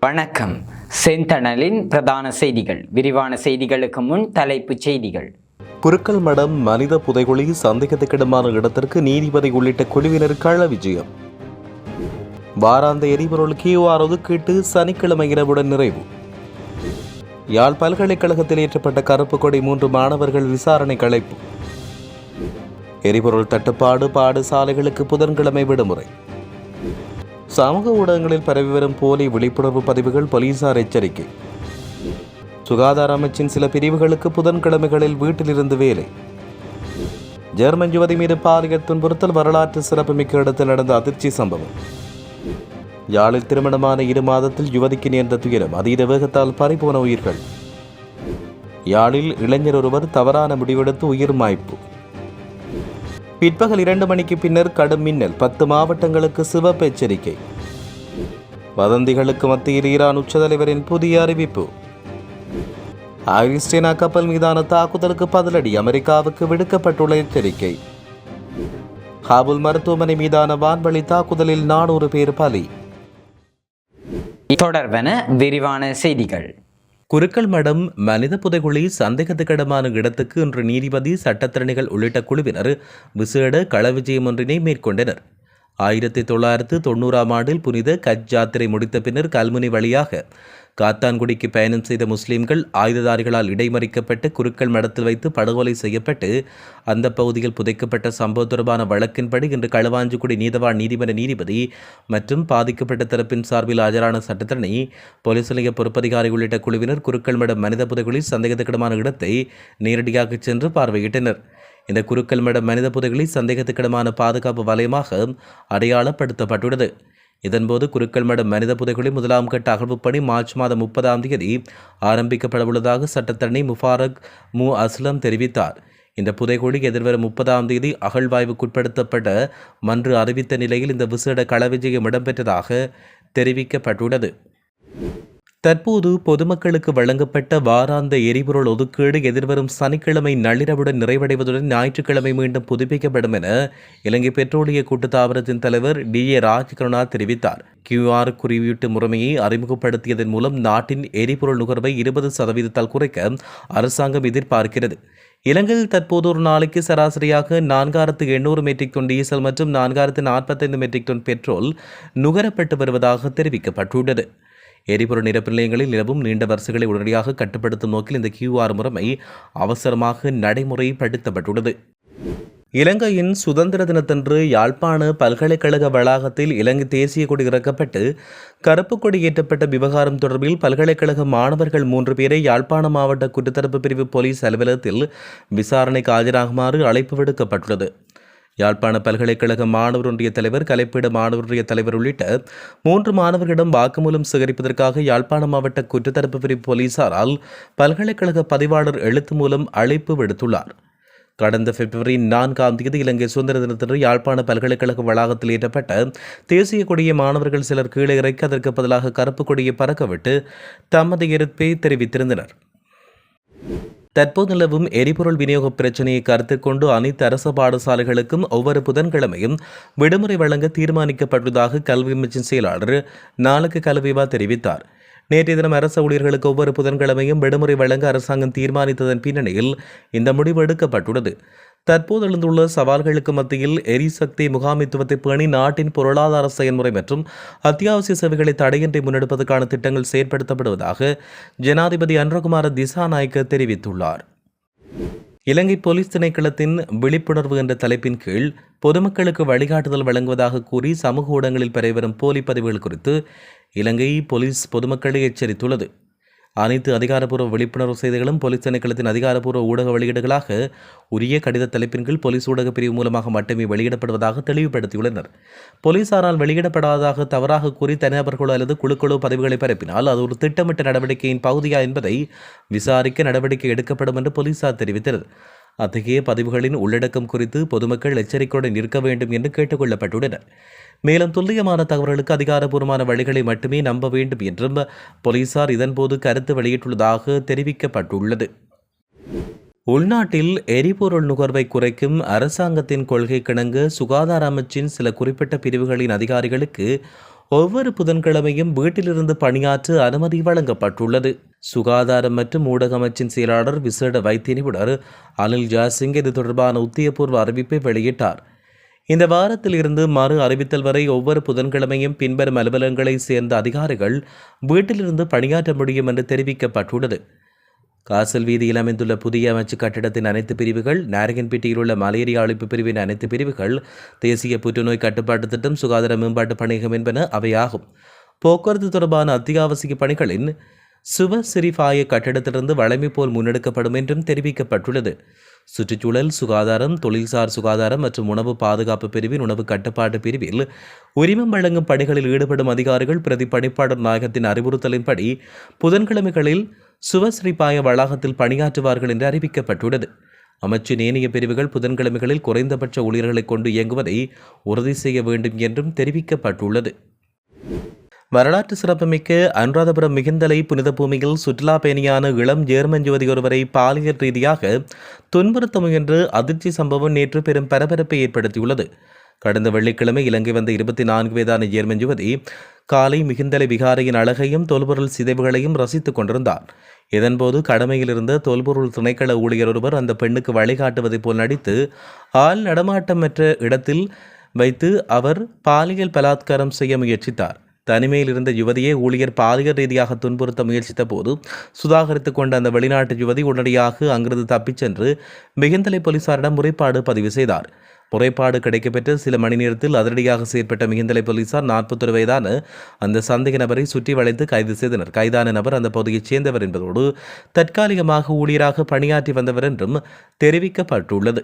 வணக்கம். செந்தணலின் பிரதான செய்திகள். விரிவான செய்திகளுக்கு முன் தலைப்புச் செய்திகள். குருக்கள் மடம் மனித புதைகுழி சந்தேகத்துக்கிடமான இடத்திற்கு நீதிபதி உள்ளிட்ட குழுவினர் கள விஜயம். வாராந்த எரிபொருள் QR ஒதுக்கீட்டு சனிக்கிழமை இரவுடன் நிறைவு. யாழ் பல்கலைக்கழகத்தில் ஏற்றப்பட்ட கருப்பு கொடி 3 மாணவர்கள் விசாரணை களைப்பு. எரிபொருள் தட்டுப்பாடு பாடசாலைகளுக்கு புதன்கிழமை விடுமுறை. சமூக ஊடகங்களில் பரவி வரும் போலி விழிப்புணர்வு பதிவுகள் போலீசார் எச்சரிக்கை. சுகாதார அமைச்சின் சில பிரிவுகளுக்கு புதன்கிழமைகளில் வீட்டிலிருந்து வேலை. ஜெர்மன் யுவதி மீது பாலியல் துன்புறுத்தல் வரலாற்று சிறப்புமிக்க இடத்தில் நடந்த அதிர்ச்சி சம்பவம். யாழில் திருமணமான 2 மாதத்தில் யுவதிக்கு நேர்ந்த துயரம், அதீத வேகத்தால் பறிபோன உயிர்கள். யாழில் இளைஞர் ஒருவர் தவறான முடிவெடுத்து உயிர் மாய்ப்பு. பிற்பகல் 2 மணிக்கு பின்னர் கடும் மின்னல், 10 மாவட்டங்களுக்கு சிவப்பு எச்சரிக்கை. வதந்திகளுக்கு மத்தியில் ஈரான் உச்சத்தலைவரின் புதிய அறிவிப்பு. ஐரிஸ்டேனா கப்பல் மீதான தாக்குதலுக்கு பதிலடி, அமெரிக்காவுக்கு விடுக்கப்பட்டுள்ள எச்சரிக்கை. காபூல் மருத்துவமனை மீதான வான்வழி தாக்குதலில் 400 பேர் பலி. தொடர்பென விரிவான செய்திகள். குருக்கள் மடம் மனித புதைகுழி சந்தேகத்துக்கிடமான இடத்துக்கு இன்று நீதிபதி, சட்டத்திறனிகள் உள்ளிட்ட குழுவினர் விசேட களவிஜயம் ஒன்றினை மேற்கொண்டனர். 1990ஆம் ஆண்டில் புனித கஜ் யாத்திரை முடித்த பின்னர் கல்முனை வழியாக காத்தான்குடிக்கு பயணம் செய்த முஸ்லிம்கள் ஆயுததாரிகளால் இடைமறிக்கப்பட்டு குருக்கள் மடத்தில் வைத்து படுகொலை செய்யப்பட்டு அந்த பகுதியில் புதைக்கப்பட்ட சம்பவம் தொடர்பான வழக்கின்படி இன்று களுவாஞ்சிக்குடி நீதவான் நீதிமன்ற நீதிபதி மற்றும் பாதிக்கப்பட்ட தரப்பின் சார்பில் ஆஜரான சட்டத்தரணி, போலீஸ் நிலைய பொறுப்பதிகாரி உள்ளிட்ட குழுவினர் குருக்கள் மடம் மனித புதைகுழி சந்தேகத்துக்கிடமான இடத்தை நேரடியாக சென்று பார்வையிட்டனர். இந்த குருக்கள் மடம் மனித புதைகுழி சந்தேகத்துக்கிடமான பாதுகாப்பு வலயமாக அடையாளப்படுத்தப்பட்டுள்ளது. இதன்போது குருக்கள் மடம் மனித புதைகுழி 1ஆம் கட்ட அகழ்வுப் பணி மார்ச் மாதம் 30ஆம் தேதி ஆரம்பிக்கப்படவுள்ளதாக சட்டத்தரணி முஃபாரக் மு அஸ்லம் தெரிவித்தார். இந்த புதைகுழி எதிர்வரும் 30ஆம் தேதி அகழ்வாய்வுக்குட்படுத்தப்பட மன்று அறிவித்த நிலையில் இந்த விசேட களவிஜயம் இடம்பெற்றதாக தெரிவிக்கப்பட்டுள்ளது. தற்போது பொதுமக்களுக்கு வழங்கப்பட்ட வாராந்த எரிபொருள் ஒதுக்கீடு எதிர்வரும் சனிக்கிழமை நள்ளிரவுடன் நிறைவடைவதுடன் ஞாயிற்றுக்கிழமை மீண்டும் புதுப்பிக்கப்படும் என இலங்கை பெட்ரோலிய கூட்டுத்தாபனத்தின் தலைவர் DA ராஜ்கருணா தெரிவித்தார். QR குறியீட்டு முறைமையை அறிமுகப்படுத்தியதன் மூலம் நாட்டின் எரிபொருள் நுகர்வை 20% குறைக்க அரசாங்கம் எதிர்பார்க்கிறது. இலங்கையில் தற்போது ஒரு நாளைக்கு சராசரியாக 4800 மெட்ரிக் டன் டீசல் மற்றும் 4045 மெட்ரிக் டன் பெட்ரோல் நுகரப்பட்டு வருவதாக தெரிவிக்கப்பட்டுள்ளது. எரிபொருள் நிரப்பு நிலையங்களில் நிலவும் நீண்ட வரிசைகளை உடனடியாக கட்டுப்படுத்தும் நோக்கில் இந்த QR முறைமை அவசரமாக நடைமுறைப்படுத்தப்பட்டுள்ளது. இலங்கையின் சுதந்திர தினத்தன்று யாழ்ப்பாண பல்கலைக்கழக வளாகத்தில் இலங்கை தேசிய கொடி இறக்கப்பட்டு கருப்பு கொடி ஏற்றப்பட்ட விவகாரம் தொடர்பில் பல்கலைக்கழக மாணவர்கள் 3 பேரை யாழ்ப்பாண மாவட்ட குற்றத்தடுப்பு பிரிவு போலீஸ் அலுவலகத்தில் விசாரணைக்கு ஆஜராகுமாறு அழைப்பு விடுக்கப்பட்டுள்ளது. யாழ்ப்பாண பல்கலைக்கழக மாணவர் ஒன்றிய தலைவர், கலைப்பீட மாணவர் ஒன்றிய தலைவர் உள்ளிட்ட 3 மாணவர்களிடம் வாக்குமூலம் சேகரிப்பதற்காக யாழ்ப்பாண மாவட்ட குற்றத்தடுப்பு பிரிவு போலீசாரால் பல்கலைக்கழக பதிவாளர் எழுத்து மூலம் அழைப்பு விடுத்துள்ளார். கடந்த பிப்ரவரி 4ஆம் தேதி இலங்கை சுதந்திர தினத்தன்று யாழ்ப்பாண பல்கலைக்கழக வளாகத்தில் ஏற்றப்பட்ட தேசிய கொடியை மாணவர்கள் சிலர் கீழே இறக்கி அதற்கு பதிலாக கருப்பு கொடியை பறக்கவிட்டு தமது எதிர்ப்பை தெரிவித்திருந்தனர். தற்போது நிலவும் எரிபொருள் விநியோக பிரச்சினையை கருத்தில் கொண்டு அனைத்து அரசு பாடசாலைகளுக்கும் ஒவ்வொரு புதன்கிழமையும் விடுமுறை வழங்க தீர்மானிக்கப்பட்டுள்ளதாக கல்வி அமைச்சின் செயலாளர் நாளுக்கு கல்விவா தெரிவித்தார். நேற்றைய தினம் அரசு ஊழியர்களுக்கு ஒவ்வொரு புதன்கிழமையும் விடுமுறை வழங்க அரசாங்கம் தீர்மானித்ததன் பின்னணியில் இந்த முடிவு எடுக்கப்பட்டுள்ளது. தற்போது எழுந்துள்ள சவால்களுக்கு மத்தியில் எரிசக்தி முகாமைத்துவத்தை பேணி நாட்டின் பொருளாதார செயல்முறை மற்றும் அத்தியாவசிய சேவைகளை தடையின்றி முன்னெடுப்பதற்கான திட்டங்கள் செயற்படுத்தப்படுவதாக ஜனாதிபதி அனுரகுமார திசாநாயக்க தெரிவித்துள்ளார். இலங்கை போலீஸ் திணைக்களத்தின் விழிப்புணர்வு என்ற தலைப்பின் கீழ் பொதுமக்களுக்கு வழிகாட்டுதல் வழங்குவதாக கூறி சமூக ஊடகங்களில் பரவிவரும் போலி பதிவுகள் குறித்து இலங்கை போலீஸ் பொதுமக்களை எச்சரித்துள்ளது. அனைத்து அதிகாரப்பூர்வ விழிப்புணர்வு செய்திகளும் போலீஸ் திணைக்களத்தின் அதிகாரப்பூர்வ ஊடக வெளியீடுகளாக உரிய கடித தலைப்பின் கீழ் போலீஸ் ஊடக பிரிவு மூலமாக மட்டுமே வெளியிடப்படுவதாக தெளிவுபடுத்தியுள்ளனர். போலீசாரால் வெளியிடப்படாததாக தவறாக கூறி தனிநபர்களோ அல்லது குழுக்களோ பதிவுகளை பரப்பினால் அது ஒரு திட்டமிட்ட நடவடிக்கையின் பகுதியா என்பதை விசாரிக்க நடவடிக்கை எடுக்கப்படும் என்று போலீசார் தெரிவித்தனர். அத்தகைய பதிவுகளின் உள்ளடக்கம் குறித்து பொதுமக்கள் எச்சரிக்கையுடன் இருக்க வேண்டும் என்று கேட்டுக் கொள்ளப்பட்டுள்ளனர். மேலும் துல்லியமான தகவல்களுக்கு அதிகாரப்பூர்வமான வழிகளை மட்டுமே நம்ப வேண்டும் என்றும் போலீசார் இதன்போது கருத்து வெளியிட்டுள்ளதாக தெரிவிக்கப்பட்டுள்ளது. உள்நாட்டில் எரிபொருள் நுகர்வை குறைக்கும் அரசாங்கத்தின் கொள்கை கிணங்க சுகாதார அமைச்சின் சில குறிப்பிட்ட பிரிவுகளின் அதிகாரிகளுக்கு ஒவ்வொரு புதன்கிழமையும் வீட்டிலிருந்து பணியாற்ற அனுமதி வழங்கப்பட்டுள்ளது. சுகாதாரம் மற்றும் ஊடக அமைச்சின் செயலாளர் விசேட வைத்திய நிபுணர் அனில் ஜாசிங் இது தொடர்பான உத்தியபூர்வ அறிவிப்பை வெளியிட்டார். இந்த வாரத்தில் இருந்து மறு அறிவித்தல் வரை ஒவ்வொரு புதன்கிழமையும் பின்வரும் அலுவலகங்களை சேர்ந்த அதிகாரிகள் வீட்டிலிருந்து பணியாற்ற முடியும் என்று தெரிவிக்கப்பட்டுள்ளது. காசல் வீதியில் அமைந்துள்ள புதிய அமைச்சு கட்டிடத்தின் அனைத்து பிரிவுகள், நாரகன்பேட்டையில் உள்ள மலேரியா ஒழிப்பு பிரிவின் அனைத்து பிரிவுகள், தேசிய புற்றுநோய் கட்டுப்பாட்டு திட்டம், சுகாதார மேம்பாட்டு பணியகம் என்பன அவையாகும். போக்குவரத்து தொடர்பான அத்தியாவசிய பணிகளின் சுவசிரிபாய கட்டிடத்திலிருந்து வழமை போல் முன்னெடுக்கப்படும் என்றும் தெரிவிக்கப்பட்டுள்ளது. சுற்றுச்சூழல், சுகாதாரம், தொழில்சார் சுகாதாரம் மற்றும் உணவு பாதுகாப்பு பிரிவின் உணவு கட்டுப்பாட்டு பிரிவில் உரிமம் வழங்கும் பணிகளில் ஈடுபடும் அதிகாரிகள் பிரதி பணிப்பாளர் நாயகத்தின் அறிவுறுத்தலின்படி புதன்கிழமைகளில் சுவஸ்ரீபாய வளாகத்தில் பணியாற்றுவார்கள் என்று அறிவிக்கப்பட்டுள்ளது. அமைச்சின் ஏனைய பிரிவுகள் புதன்கிழமைகளில் குறைந்தபட்ச ஊழியர்களை கொண்டு இயங்குவதை உறுதி செய்ய வேண்டும் என்றும் தெரிவிக்கப்பட்டுள்ளது. வரலாற்று சிறப்புமிக்க அனுராதபுரம் மிகுந்தலை புனித பூமியில் சுற்றுலா பயணியான இளம் ஜேர்மன் யுவதி ஒருவரை பாலியல் ரீதியாக துன்புறுத்த முயன்ற அதிர்ச்சி சம்பவம் நேற்று பெரும் பரபரப்பை ஏற்படுத்தியுள்ளது. கடந்த வெள்ளிக்கிழமை இலங்கை வந்த 24 வயதான ஜேர்மன் யுவதி காலை மிகுந்தலை விகாரையின் அழகையும் தொல்பொருள் சிதைவுகளையும் ரசித்துக் கொண்டிருந்தார். இதன்போது கடமையில் இருந்த தொல்பொருள் திணைக்கள ஊழியர் ஒருவர் அந்த பெண்ணுக்கு வழிகாட்டுவதை போல் நடித்து ஆள் நடமாட்டமற்ற இடத்தில் வைத்து அவர் பாலியல் பலாத்காரம் செய்ய முயற்சித்தார். தனிமையில் இருந்த யுவதியை ஊழியர் பாலியல் ரீதியாக துன்புறுத்த முயற்சித்த போது சுதாகரித்துக் கொண்ட அந்த வெளிநாட்டு யுவதி உடனடியாக அங்கிருந்து தப்பிச் சென்று மிகுந்தலை போலீசாரிடம் முறைப்பாடு பதிவு செய்தார். முறைப்பாடு கிடைக்கப்பெற்ற சில மணி நேரத்தில் அதிரடியாக செயற்பட்ட மிகுந்தலை போலீசார் 41 வயதான அந்த சந்தேக நபரை சுற்றி வளைத்து கைது செய்தனர். கைதான நபர் அந்த பகுதியைச் சேர்ந்தவர் என்பதோடு தற்காலிகமாக ஊழியராக பணியாற்றி வந்தவர் என்றும் தெரிவிக்கப்பட்டுள்ளது.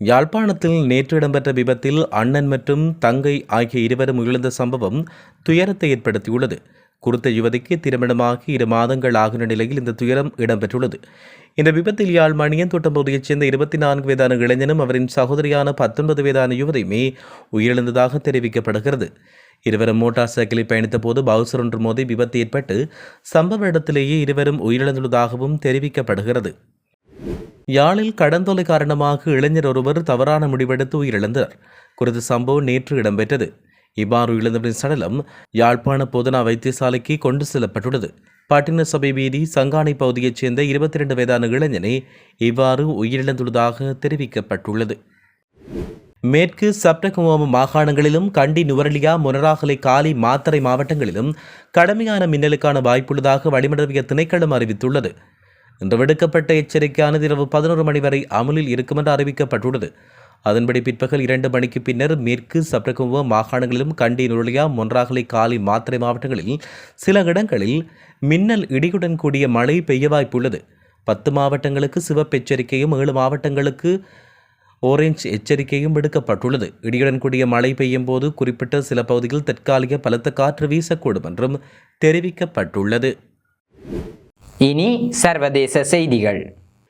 யாழ்ப்பாணத்தில் நேற்று இடம்பெற்ற விபத்தில் அண்ணன் மற்றும் தங்கை ஆகிய இருவரும் உயிரிழந்த சம்பவம் துயரத்தை ஏற்படுத்தியுள்ளது. குறித்த யுவதிக்கு திருமணமாகி 2 மாதங்கள் ஆகிற நிலையில் இந்த துயரம் இடம்பெற்றுள்ளது. இந்த விபத்தில் யாழ் மணியன் தோட்டம் பகுதியைச் சேர்ந்த 24 வயதான இளைஞனும் அவரின் சகோதரியான 19 வயதான யுவதியுமே உயிரிழந்ததாக தெரிவிக்கப்படுகிறது. இருவரும் மோட்டார் சைக்கிளில் பயணித்த போது பவுசர் ஒன்று மோதி விபத்து ஏற்பட்டு சம்பவ இடத்திலேயே இருவரும் உயிரிழந்துள்ளதாகவும் தெரிவிக்கப்படுகிறது. யாழில் கடன் தொல்லை காரணமாக இளைஞர் ஒருவர் தவறான முடிவெடுத்து உயிரிழந்தார். குறித்த சம்பவம் நேற்று இடம்பெற்றது. இவ்வாறு இழந்தவரின் சடலம் யாழ்ப்பாண போதனா வைத்தியசாலைக்கு கொண்டு செல்லப்பட்டுள்ளது. பட்டின சபை வீதி சங்கானை பகுதியைச் சேர்ந்த 22 வயதான இளைஞனை இவ்வாறு உயிரிழந்துள்ளதாக தெரிவிக்கப்பட்டுள்ளது. மேற்கு சப்ரகமுவ மாகாணங்களிலும் கண்டி, நுவரெலியா, மொனராகலை, காலி, மாத்தறை மாவட்டங்களிலும் கடுமையான மின்னலுக்கான வாய்ப்புள்ளதாக வளிமண்டலவிய திணைக்களம் அறிவித்துள்ளது. இன்று விடுக்கப்பட்ட எச்சரிக்கையானது இரவு 11 மணி வரை அமலில் இருக்கும் என்று அறிவிக்கப்பட்டுள்ளது. அதன்படி பிற்பகல் 2 மணிக்கு பின்னர் மேற்கு சப்ரகமுவ மாகாணங்களிலும் கண்டி, நுவரெலியா, மொனராகலை, காலி, மாத்தறை மாவட்டங்களில் சில இடங்களில் மின்னல் இடியுடன் கூடிய மழை பெய்ய வாய்ப்புள்ளது. 10 மாவட்டங்களுக்கு சிவப்பு எச்சரிக்கையும் 7 மாவட்டங்களுக்கு ஓரேஞ்ச் எச்சரிக்கையும் விடுக்கப்பட்டுள்ளது. இடியுடன் கூடிய மழை பெய்யும் போது குறிப்பிட்ட சில பகுதிகளில் தற்காலிக பலத்த காற்று வீசக்கூடும் என்றும் தெரிவிக்கப்பட்டுள்ளது. இனி சர்வதேச செய்திகள்.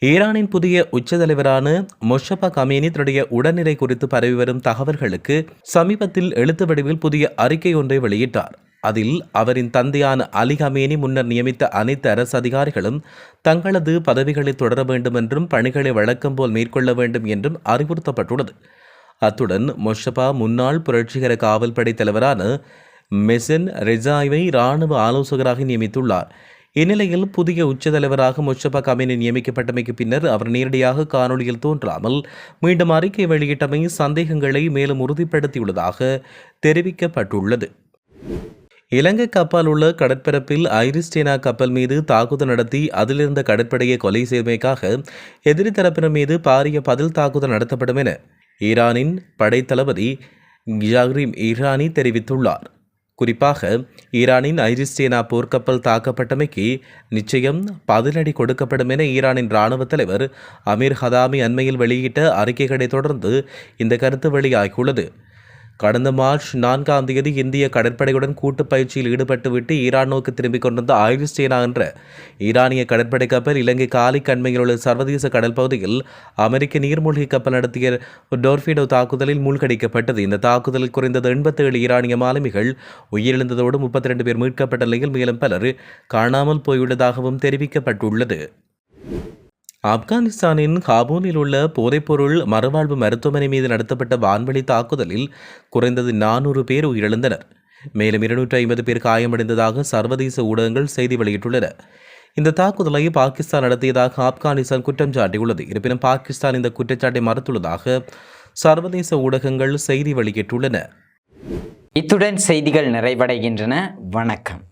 ஈரானின் புதிய உச்சத்தலைவரான மொஷபா கமேனி தன்னுடைய உடல்நிலை குறித்து பரவி வரும் தகவல்களுக்கு சமீபத்தில் எழுத்து வடிவில் புதிய அறிக்கை ஒன்றை வெளியிட்டார். அதில் அவரின் தந்தையான அலி கமேனி முன்னர் நியமித்த அனைத்து அரசு அதிகாரிகளும் தங்களது பதவிகளை தொடர வேண்டும் என்றும் பணிகளை வழக்கம் போல் மேற்கொள்ள வேண்டும் என்றும் அறிவுறுத்தப்பட்டுள்ளது. அத்துடன் மொஷபா முன்னாள் புரட்சிகர காவல்படை தலைவரான மெசன் ரெஜாவை இராணுவ ஆலோசகராக நியமித்துள்ளார். இந்நிலையில் புதிய உச்ச தலைவராக மொஷபா கமேனி நியமிக்கப்பட்டமைக்கு பின்னர் அவர் நேரடியாக காணொலியில் தோன்றாமல் மீண்டும் அறிக்கை வெளியிட்டமை சந்தேகங்களை மேலும் உறுதிப்படுத்தியுள்ளதாக தெரிவிக்கப்பட்டுள்ளது. இலங்கைக்கு அப்பால் உள்ள கடற்பரப்பில் ஐரிஸ்டேனா கப்பல் மீது தாக்குதல் நடத்தி அதிலிருந்த கடற்படையை கொலை செய்தமைக்காக எதிரி தரப்பினர் மீது பாரிய பதில் தாக்குதல் நடத்தப்படும் என ஈரானின் படைத்தளபதி ஜஹ்ரீம் ஈரானி தெரிவித்துள்ளார். குறிப்பாக ஈரானின் ஐரிஸ்டேனா போர்க்கப்பல் தாக்கப்பட்டமைக்கு நிச்சயம் பதிலடி கொடுக்கப்படும் என ஈரானின் இராணுவ தலைவர் அமீர் ஹதாமி அண்மையில் வெளியிட்ட அறிக்கைகளை தொடர்ந்து இந்த கருத்து வெளியாகியுள்ளது. கடந்த மார்ச் 4ஆம் தேதி இந்திய கடற்படையுடன் கூட்டு பயிற்சியில் ஈடுபட்டுவிட்டு ஈரான் நோக்கி திரும்பிக் கொண்டிருந்த ஐரிஸ்டேனா என்ற ஈரானிய கடற்படை கப்பல் இலங்கை காலிக்கு அண்மையில் உள்ள சர்வதேச கடல் பகுதியில் அமெரிக்க நீர்மூழ்கி கப்பல் நடத்திய டோர்பிடோ தாக்குதலில் மூழ்கடிக்கப்பட்டது. இந்த தாக்குதலில் குறைந்தது 87 ஈரானிய மாலுமிகள் உயிரிழந்ததோடு 32 பேர் மீட்கப்பட்ட நிலையில் மேலும் பலர் காணாமல் போயுள்ளதாகவும் தெரிவிக்கப்பட்டுள்ளது. ஆப்கானிஸ்தானின் காபூலில் உள்ள போதைப்பொருள் மறுவாழ்வு மருத்துவமனை மீது நடத்தப்பட்ட வான்வழி தாக்குதலில் குறைந்தது 400 பேர் உயிரிழந்தனர். மேலும் 250 பேர் காயமடைந்ததாக சர்வதேச ஊடகங்கள் செய்தி வெளியிட்டுள்ளன. இந்த தாக்குதலை பாகிஸ்தான் நடத்தியதாக ஆப்கானிஸ்தான் குற்றம் சாட்டியுள்ளது. இருப்பினும் பாகிஸ்தான் இந்த குற்றச்சாட்டை மறுத்துள்ளதாக சர்வதேச ஊடகங்கள் செய்தி வெளியிட்டுள்ளன. இத்துடன் செய்திகள் நிறைவடைகின்றன. வணக்கம்.